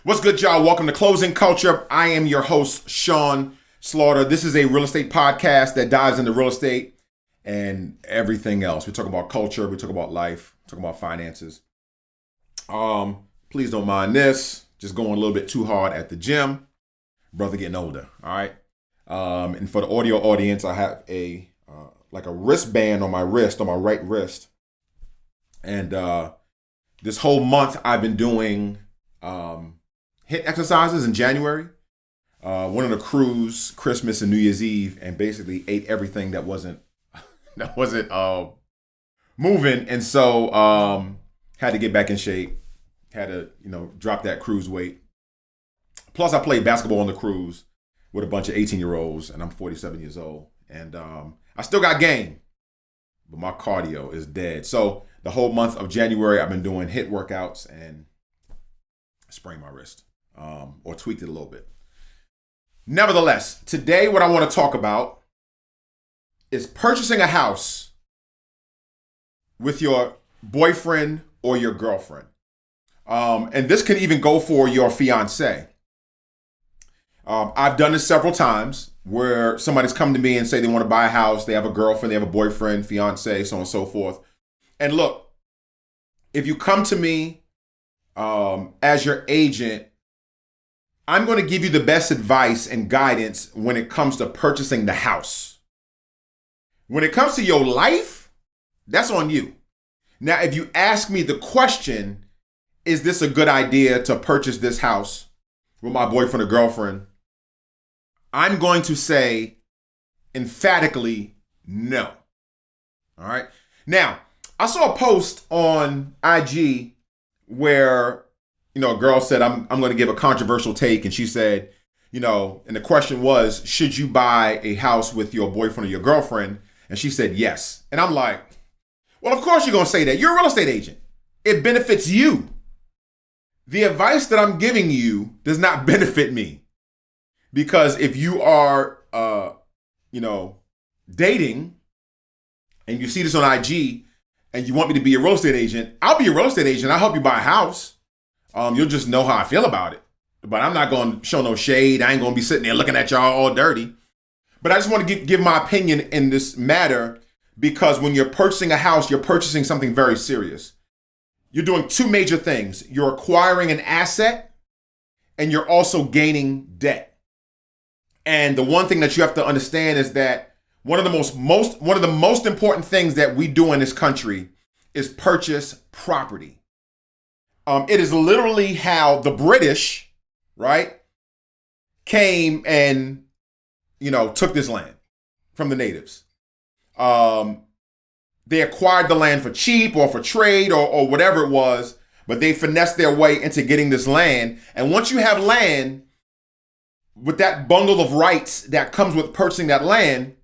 What's good, y'all? Welcome to Closing Culture. I am your host, Sean Slaughter. This is a real estate podcast that dives into real estate and everything else. We talk about culture, we talk about life, we talk about finances. Please don't mind this. Just going a little bit too hard at the gym. Brother getting older, all right? And for the audio audience, I have a wristband on my wrist, on my right wrist. And this whole month I've been doing HIIT exercises in January. Went on a cruise Christmas and New Year's Eve and basically ate everything that wasn't moving. And so had to get back in shape. Had to, drop that cruise weight. Plus I played basketball on the cruise with a bunch of 18-year-olds and I'm 47 years old. And I still got game, but my cardio is dead. So the whole month of January I've been doing HIIT workouts and sprained my wrist. Or tweaked it a little bit. Nevertheless, today what I want to talk about is purchasing a house with your boyfriend or your girlfriend. And this can even go for your fiance. I've done this several times where somebody's come to me and say they want to buy a house, they have a girlfriend, they have a boyfriend, fiance, so on and so forth. And look, if you come to me as your agent, I'm going to give you the best advice and guidance when it comes to purchasing the house. When it comes to your life, that's on you. Now, if you ask me the question, is this a good idea to purchase this house with my boyfriend or girlfriend? I'm going to say emphatically no. All right. Now, I saw a post on IG where a girl said, I'm going to give a controversial take. And she said, and the question was, should you buy a house with your boyfriend or your girlfriend? And she said, yes. And I'm like, well, of course you're going to say that. You're a real estate agent. It benefits you. The advice that I'm giving you does not benefit me. Because if you are, dating and you see this on IG and you want me to be a real estate agent, I'll be a real estate agent. I'll help you buy a house. You'll just know how I feel about it. But I'm not going to show no shade. I ain't going to be sitting there looking at y'all all dirty. But I just want to give my opinion in this matter because when you're purchasing a house, you're purchasing something very serious. You're doing two major things. You're acquiring an asset and you're also gaining debt. And the one thing that you have to understand is that one of the most important things that we do in this country is purchase property. It is literally how the British, right, came and, took this land from the natives. They acquired the land for cheap or for trade or whatever it was, but they finessed their way into getting this land. And once you have land, with that bundle of rights that comes with purchasing that land,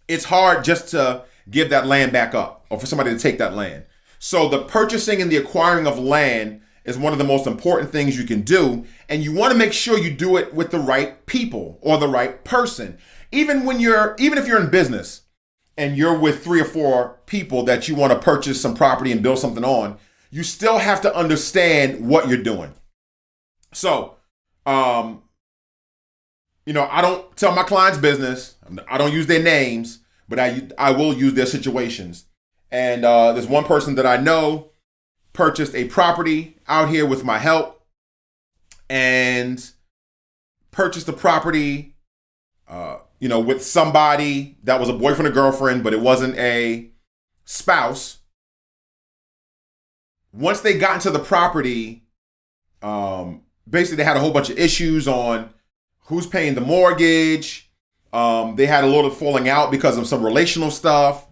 it's hard just to give that land back up or for somebody to take that land. So the purchasing and the acquiring of land is one of the most important things you can do. And you want to make sure you do it with the right people or the right person. Even if you're in business and you're with 3 or 4 people that you want to purchase some property and build something on, you still have to understand what you're doing. So, I don't tell my clients' business. I don't use their names, but I will use their situations. And there's one person that I know purchased a property out here with my help and purchased the property, with somebody that was a boyfriend or girlfriend, but it wasn't a spouse. Once they got into the property, basically they had a whole bunch of issues on who's paying the mortgage. They had a little falling out because of some relational stuff.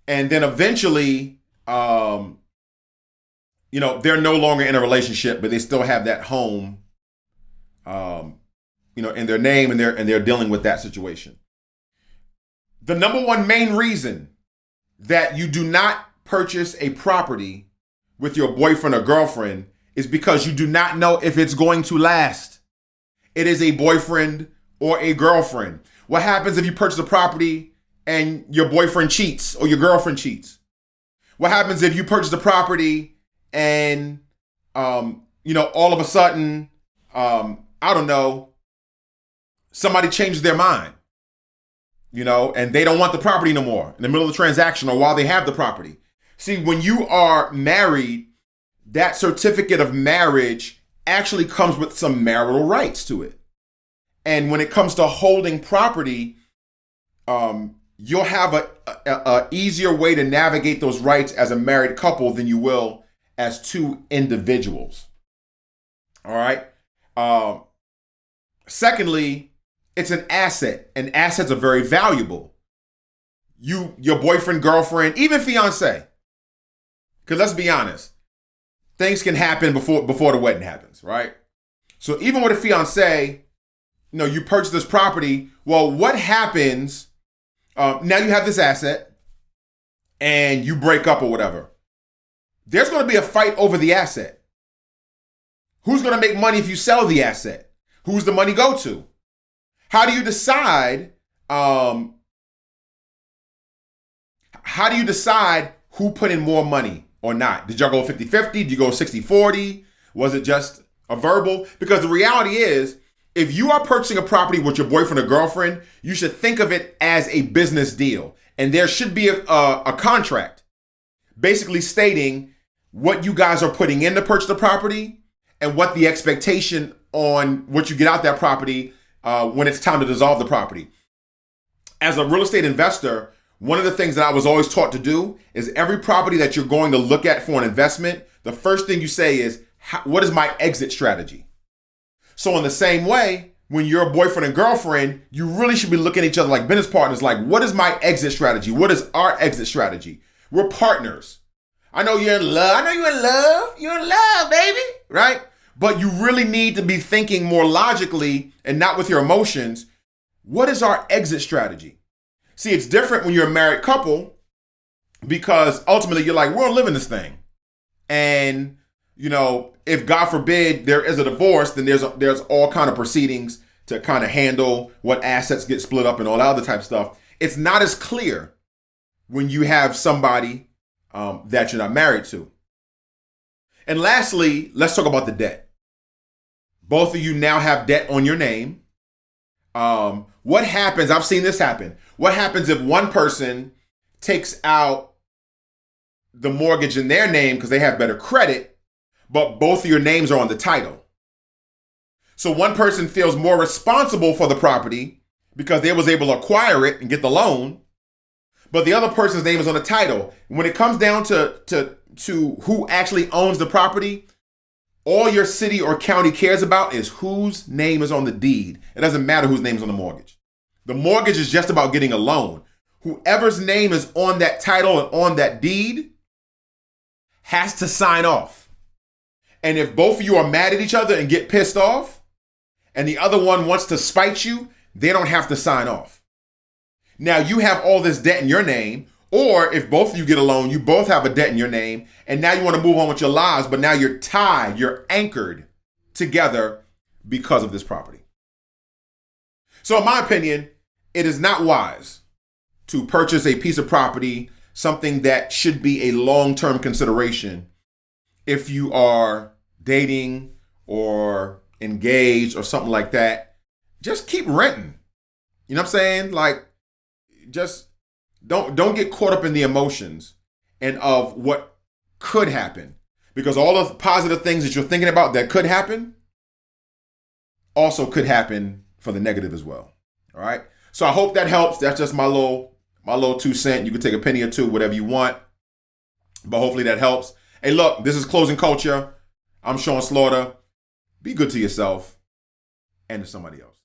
And then eventually, they're no longer in a relationship, but they still have that home, in their name and they're dealing with that situation. The number one main reason that you do not purchase a property with your boyfriend or girlfriend is because you do not know if it's going to last. It is a boyfriend or a girlfriend. What happens if you purchase a property and your boyfriend cheats or your girlfriend cheats? What happens if you purchase a property and, all of a sudden I don't know, somebody changes their mind, and they don't want the property no more in the middle of the transaction or while they have the property. See, when you are married, that certificate of marriage actually comes with some marital rights to it. And when it comes to holding property, you'll have a easier way to navigate those rights as a married couple than you will as two individuals. All right. Secondly, it's an asset, and assets are very valuable. Your boyfriend, girlfriend, even fiance. Because let's be honest, things can happen before the wedding happens, right? So even with a fiance, you purchase this property. Well, what happens? Now you have this asset, and you break up or whatever. There's going to be a fight over the asset. Who's going to make money if you sell the asset? Who's the money go to? How do you decide? How do you decide who put in more money or not? Did y'all go 50-50? Did you go 60-40? Was it just a verbal? Because the reality is, if you are purchasing a property with your boyfriend or girlfriend, you should think of it as a business deal. And there should be a contract basically stating what you guys are putting in to purchase the property and what the expectation on what you get out that property when it's time to dissolve the property. As a real estate investor, one of the things that I was always taught to do is every property that you're going to look at for an investment, the first thing you say is, what is my exit strategy? So in the same way, when you're a boyfriend and girlfriend, you really should be looking at each other like business partners, like, what is my exit strategy? What is our exit strategy? We're partners. I know you're in love. You're in love, baby, right? But you really need to be thinking more logically and not with your emotions. What is our exit strategy? See, it's different when you're a married couple because ultimately you're like, we're living this thing. And, if God forbid there is a divorce, then there's all kind of proceedings to kind of handle what assets get split up and all that other type of stuff. It's not as clear when you have somebody that you're not married to. And lastly, let's talk about the debt. Both of you now have debt on your name. What happens? I've seen this happen. What happens if one person takes out the mortgage in their name because they have better credit, but both of your names are on the title? So one person feels more responsible for the property because they was able to acquire it and get the loan, but the other person's name is on the title. When it comes down to who actually owns the property, all your city or county cares about is whose name is on the deed. It doesn't matter whose name is on the mortgage. The mortgage is just about getting a loan. Whoever's name is on that title and on that deed has to sign off. And if both of you are mad at each other and get pissed off, and the other one wants to spite you, they don't have to sign off. Now you have all this debt in your name, or if both of you get a loan, you both have a debt in your name, and now you want to move on with your lives, but now you're tied, you're anchored together because of this property. So in my opinion, it is not wise to purchase a piece of property, something that should be a long-term consideration, if you are dating or engaged or something like that. Just keep renting. You know what I'm saying? Like, just don't get caught up in the emotions and of what could happen, because all of the positive things that you're thinking about that could happen also could happen for the negative as well. All right. So I hope that helps. That's just my little 2 cents. You can take a penny or two, whatever you want, but hopefully that helps. Hey, look, this is Closing Culture. I'm Sean Slaughter. Be good to yourself and to somebody else.